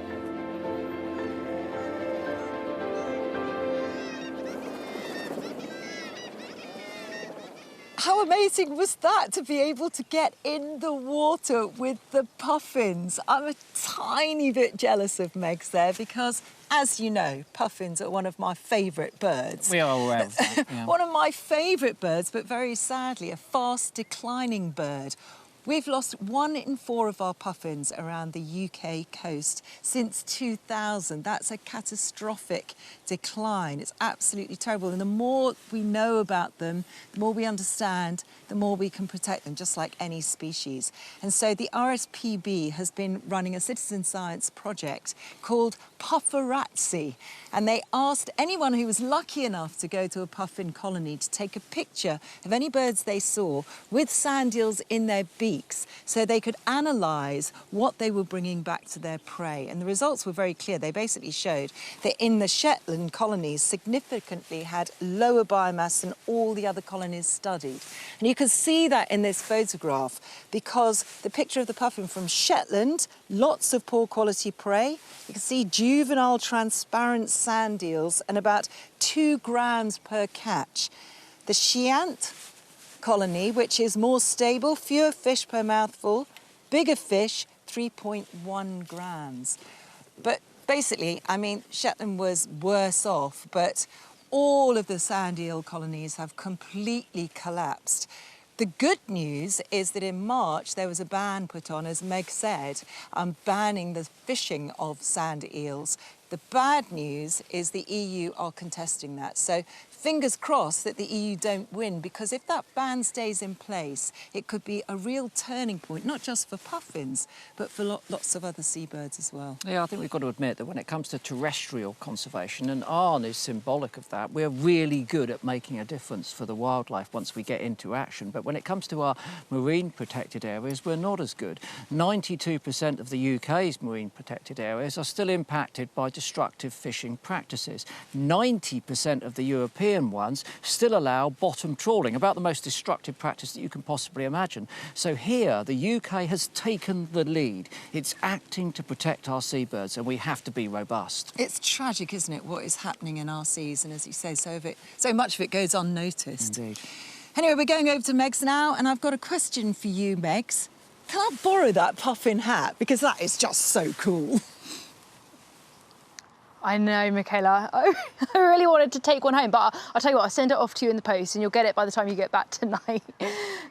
How amazing was that to be able to get in the water with the puffins? I'm a tiny bit jealous of Meg's there because, as you know, puffins are one of my favourite birds. We are aware of that, yeah. One of my favourite birds, but very sadly, a fast declining bird. We've lost 1 in 4 of our puffins around the UK coast since 2000. That's a catastrophic decline. It's absolutely terrible. And the more we know about them, the more we understand, the more we can protect them, just like any species. And so the RSPB has been running a citizen science project called Pufferazzi. And they asked anyone who was lucky enough to go to a puffin colony to take a picture of any birds they saw with sand eels in their beaks so they could analyse what they were bringing back to their prey. And the results were very clear. They basically showed that in the Shetland colonies significantly had lower biomass than all the other colonies studied. And you can see that in this photograph because the picture of the puffin from Shetland, lots of poor quality prey. You can see juvenile transparent sand eels and about 2 grams per catch. The Chiant colony, which is more stable, fewer fish per mouthful, bigger fish, 3.1 grams. But basically, I mean, Shetland was worse off, but all of the sand eel colonies have completely collapsed. The good news is that in March there was a ban put on, as Meg said, banning the fishing of sand eels. The bad news is the EU are contesting that. So fingers crossed that the EU don't win, because if that ban stays in place, it could be a real turning point, not just for puffins, but for lots of other seabirds as well. Yeah, I think we've got to admit that when it comes to terrestrial conservation, and Arne is symbolic of that, we're really good at making a difference for the wildlife once we get into action. But when it comes to our marine protected areas, we're not as good. 92% of the UK's marine protected areas are still impacted by destructive fishing practices. 90% of the European ones still allow bottom trawling, about the most destructive practice that you can possibly imagine. So here, the UK has taken the lead. It's acting to protect our seabirds, and we have to be robust. It's tragic, isn't it, what is happening in our seas? And as you say, so much of it goes unnoticed. Indeed. Anyway, we're going over to Meg's now, and I've got a question for you, Megs. Can I borrow that puffin hat? Because that is just so cool. I know, Michaela. I really wanted to take one home, but I'll tell you what, I'll send it off to you in the post and you'll get it by the time you get back tonight.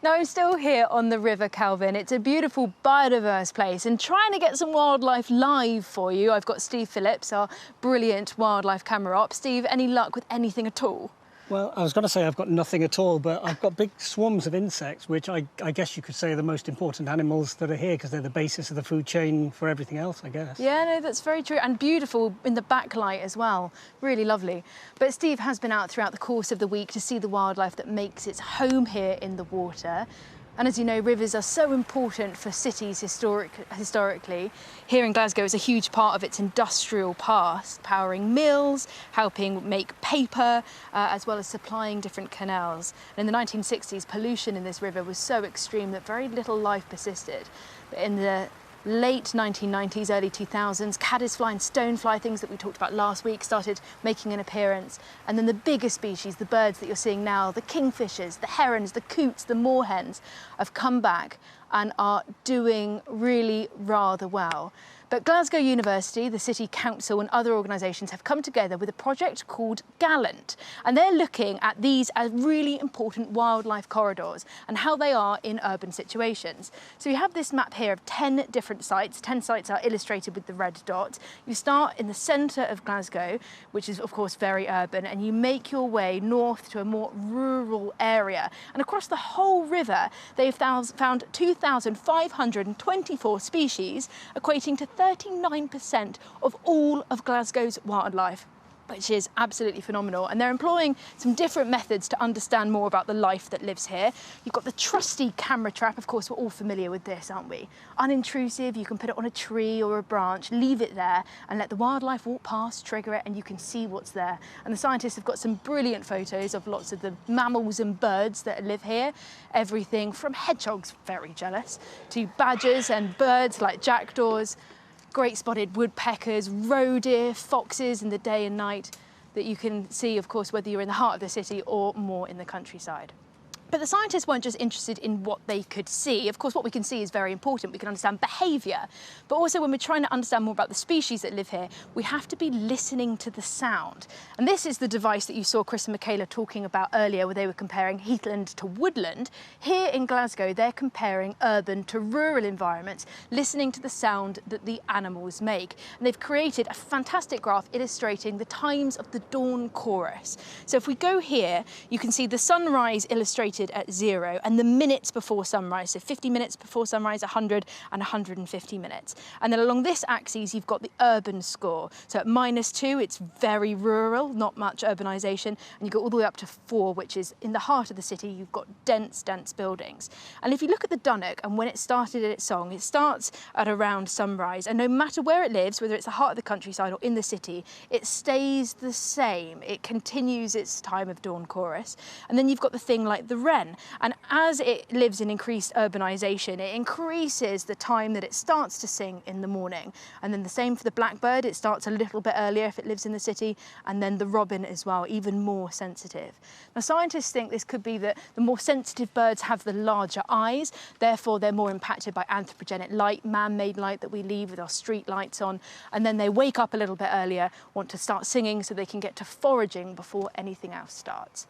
Now, I'm still here on the River Calvin. It's a beautiful, biodiverse place, and trying to get some wildlife live for you, I've got Steve Phillips, our brilliant wildlife camera op. Steve, any luck with anything at all? Well, I was going to say I've got nothing at all, but I've got big swarms of insects, which I guess you could say are the most important animals that are here, because they're the basis of the food chain for everything else, I guess. Yeah, no, that's very true, and beautiful in the backlight as well. Really lovely. But Steve has been out throughout the course of the week to see the wildlife that makes its home here in the water. And as you know, rivers are so important for cities historically. Here in Glasgow is a huge part of its industrial past, powering mills, helping make paper, as well as supplying different canals. And in the 1960s, pollution in this river was so extreme that very little life persisted. But in the late 1990s, early 2000s, caddisfly and stonefly, things that we talked about last week, started making an appearance. And then the bigger species, the birds that you're seeing now, the kingfishers, the herons, the coots, the moorhens, have come back and are doing really rather well. But Glasgow University, the City Council and other organisations have come together with a project called Gallant, and they're looking at these as really important wildlife corridors and how they are in urban situations. So you have this map here of 10 different sites. 10 sites are illustrated with the red dot. You start in the centre of Glasgow, which is of course very urban, and you make your way north to a more rural area. And across the whole river, they've found 2,524 species, equating to 39% of all of Glasgow's wildlife, which is absolutely phenomenal. And they're employing some different methods to understand more about the life that lives here. You've got the trusty camera trap. Of course, we're all familiar with this, aren't we? Unintrusive, you can put it on a tree or a branch, leave it there and let the wildlife walk past, trigger it, and you can see what's there. And the scientists have got some brilliant photos of lots of the mammals and birds that live here. Everything from hedgehogs, very jealous, to badgers and birds like jackdaws, great spotted woodpeckers, roe deer, foxes in the day and night that you can see, of course, whether you're in the heart of the city or more in the countryside. But the scientists weren't just interested in what they could see. Of course, what we can see is very important. We can understand behaviour. But also, when we're trying to understand more about the species that live here, we have to be listening to the sound. And this is the device that you saw Chris and Michaela talking about earlier, where they were comparing heathland to woodland. Here in Glasgow, they're comparing urban to rural environments, listening to the sound that the animals make. And they've created a fantastic graph illustrating the times of the dawn chorus. So if we go here, you can see the sunrise illustrated at 0 and the minutes before sunrise, so 50 minutes before sunrise, 100 and 150 minutes. And then along this axis you've got the urban score. So at -2 it's very rural, not much urbanisation, and you go all the way up to 4, which is in the heart of the city. You've got dense buildings. And if you look at the Dunnock and when it started its song, it starts at around sunrise, and no matter where it lives, whether it's the heart of the countryside or in the city, it stays the same. It continues its time of dawn chorus. And then you've got the thing like the wren, and as it lives in increased urbanisation, it increases the time that it starts to sing in the morning. And then the same for the blackbird, it starts a little bit earlier if it lives in the city, and then the robin as well, even more sensitive. Now scientists think this could be that the more sensitive birds have the larger eyes, therefore they're more impacted by anthropogenic light, man-made light that we leave with our street lights on, and then they wake up a little bit earlier, want to start singing so they can get to foraging before anything else starts.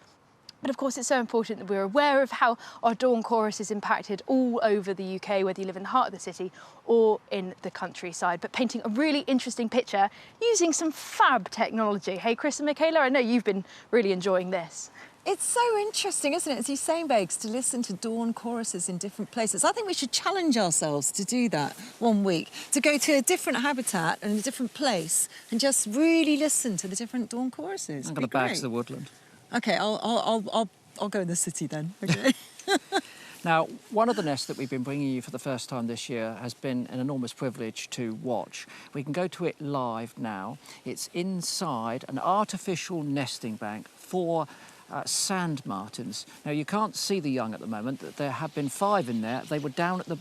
But of course, it's so important that we're aware of how our dawn chorus is impacted all over the UK, whether you live in the heart of the city or in the countryside, but painting a really interesting picture using some fab technology. Hey, Chris and Michaela, I know you've been really enjoying this. It's so interesting, isn't it, as you say, Megs, to listen to dawn choruses in different places. I think we should challenge ourselves to do that one week, to go to a different habitat and a different place and just really listen to the different dawn choruses. I'm going to bag to the woodland. OK, I'll go in the city then, OK? Now, one of the nests that we've been bringing you for the first time this year has been an enormous privilege to watch. We can go to it live now. It's inside an artificial nesting bank for sand martins. Now, you can't see the young at the moment. There have been 5 in there. They were down at the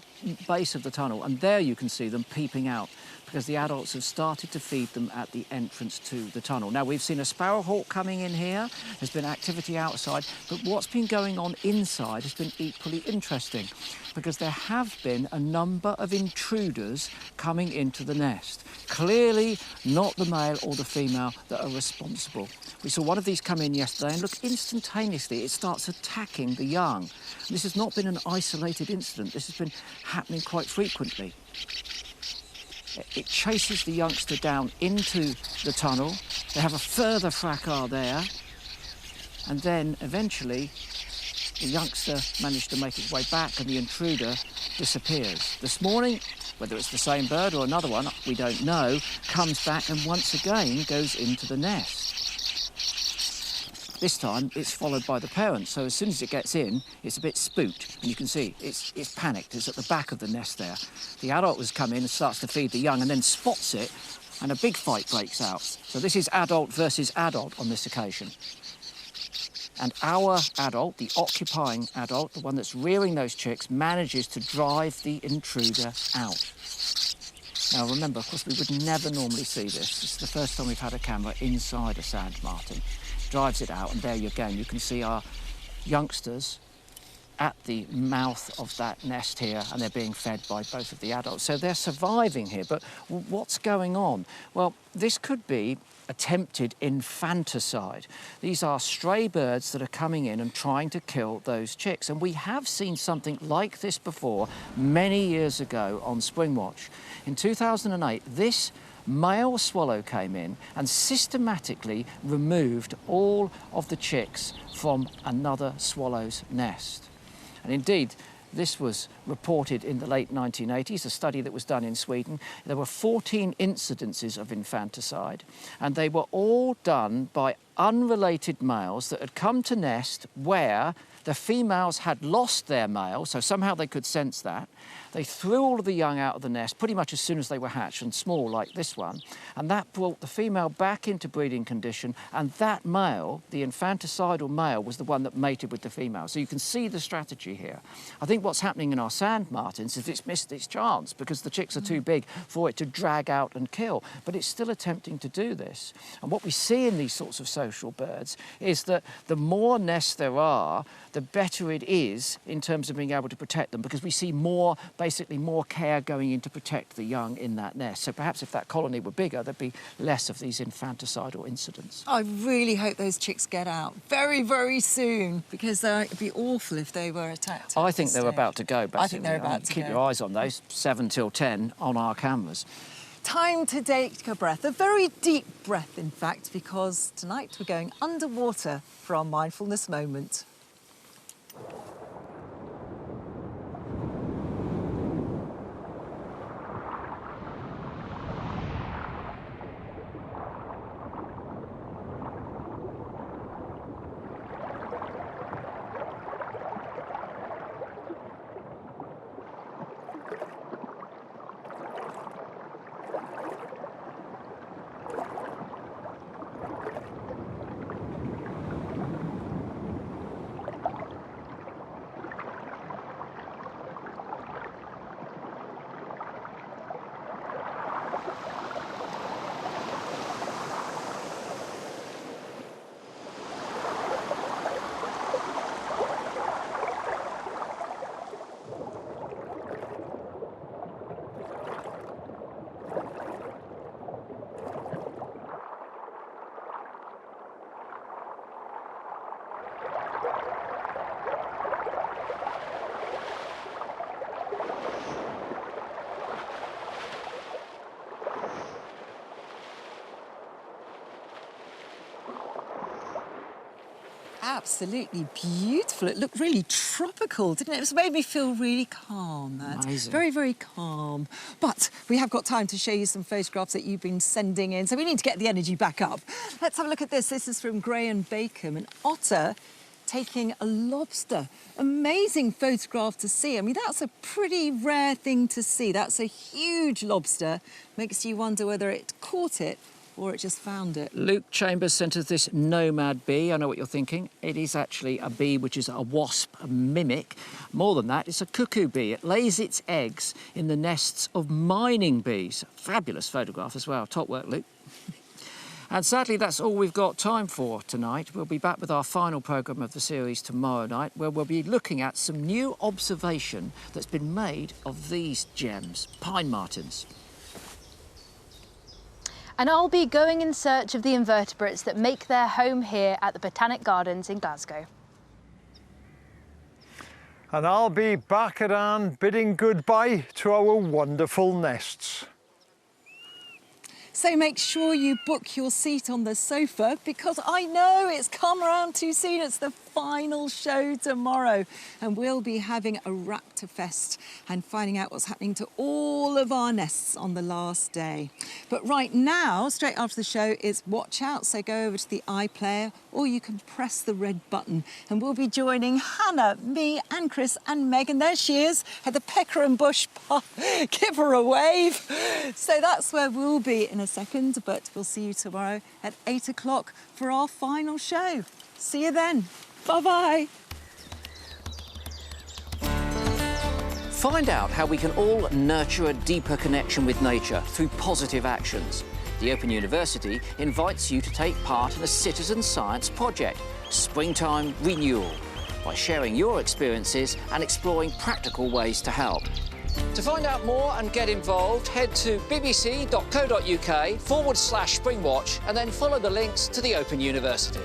base of the tunnel, and there you can see them peeping out, because the adults have started to feed them at the entrance to the tunnel. Now, we've seen a sparrowhawk coming in here. There's been activity outside, but what's been going on inside has been equally interesting, because there have been a number of intruders coming into the nest. Clearly not the male or the female that are responsible. We saw one of these come in yesterday, and look, instantaneously it starts attacking the young. This has not been an isolated incident. This has been happening quite frequently. It chases the youngster down into the tunnel. They have a further fracas there. And then eventually the youngster managed to make its way back and the intruder disappears. This morning, whether it's the same bird or another one, we don't know, comes back and once again goes into the nest. This time it's followed by the parent, so as soon as it gets in, it's a bit spooked. And you can see it's panicked. It's at the back of the nest there. The adult has come in and starts to feed the young and then spots it, and a big fight breaks out. So this is adult versus adult on this occasion. And our adult, the occupying adult, the one that's rearing those chicks, manages to drive the intruder out. Now remember, of course, we would never normally see this. It's the first time we've had a camera inside a sand martin. Drives it out, and there you go. You can see our youngsters at the mouth of that nest here, and they're being fed by both of the adults. So they're surviving here, but what's going on? Well, this could be attempted infanticide. These are stray birds that are coming in and trying to kill those chicks, and we have seen something like this before many years ago on Springwatch. In 2008, this male swallow came in and systematically removed all of the chicks from another swallow's nest. And indeed, this was reported in the late 1980s, a study that was done in Sweden. There were 14 incidences of infanticide, and they were all done by unrelated males that had come to nest where the females had lost their male, so somehow they could sense that. They threw all of the young out of the nest pretty much as soon as they were hatched, and small like this one, and that brought the female back into breeding condition, and that male, the infanticidal male, was the one that mated with the female. So you can see the strategy here. I think what's happening in our sand martins is it's missed its chance because the chicks are too big for it to drag out and kill, but it's still attempting to do this. And what we see in these sorts of social birds is that the more nests there are, the better it is in terms of being able to protect them, because we see more, basically more care going in to protect the young in that nest. So perhaps if that colony were bigger, there'd be less of these infanticidal incidents. I really hope those chicks get out very, very soon, because it'd be awful if they were attacked. I think they're about to go, basically. I think they're about to Keep go. your eyes on those, 7 till 10 on our cameras. Time to take a breath, a very deep breath, in fact, because tonight we're going underwater for our mindfulness moment. Absolutely beautiful. It looked really tropical, didn't it? It made me feel really calm. That. Amazing. Very, very calm. But we have got time to show you some photographs that you've been sending in, so we need to get the energy back up. Let's have a look at this. This is from Graham Backham, an otter taking a lobster. Amazing photograph to see. I mean, that's a pretty rare thing to see. That's a huge lobster. Makes you wonder whether it caught it or it just found it. Luke Chambers sent us this nomad bee. I know what you're thinking. It is actually a bee which is a wasp, a mimic. More than that, it's a cuckoo bee. It lays its eggs in the nests of mining bees. Fabulous photograph as well. Top work, Luke. And sadly, that's all we've got time for tonight. We'll be back with our final programme of the series tomorrow night, where we'll be looking at some new observation that's been made of these gems, pine martens. And I'll be going in search of the invertebrates that make their home here at the Botanic Gardens in Glasgow. And I'll be back at Arne bidding goodbye to our wonderful nests. So make sure you book your seat on the sofa, because I know it's come around too soon. It's the final show tomorrow, and we'll be having a Raptor Fest and finding out what's happening to all of our nests on the last day. But right now, straight after the show, is Watch Out. So go over to the iPlayer, or you can press the red button, and we'll be joining Hannah, me and Chris and Megan. There she is at the Pecker and Bush Park. Give her a wave. So that's where we'll be in a second, but we'll see you tomorrow at 8 o'clock for our final show. See you then. Bye-bye. Find out how we can all nurture a deeper connection with nature through positive actions. The Open University invites you to take part in a citizen science project, Springtime Renewal, by sharing your experiences and exploring practical ways to help. To find out more and get involved, head to bbc.co.uk/Springwatch and then follow the links to the Open University.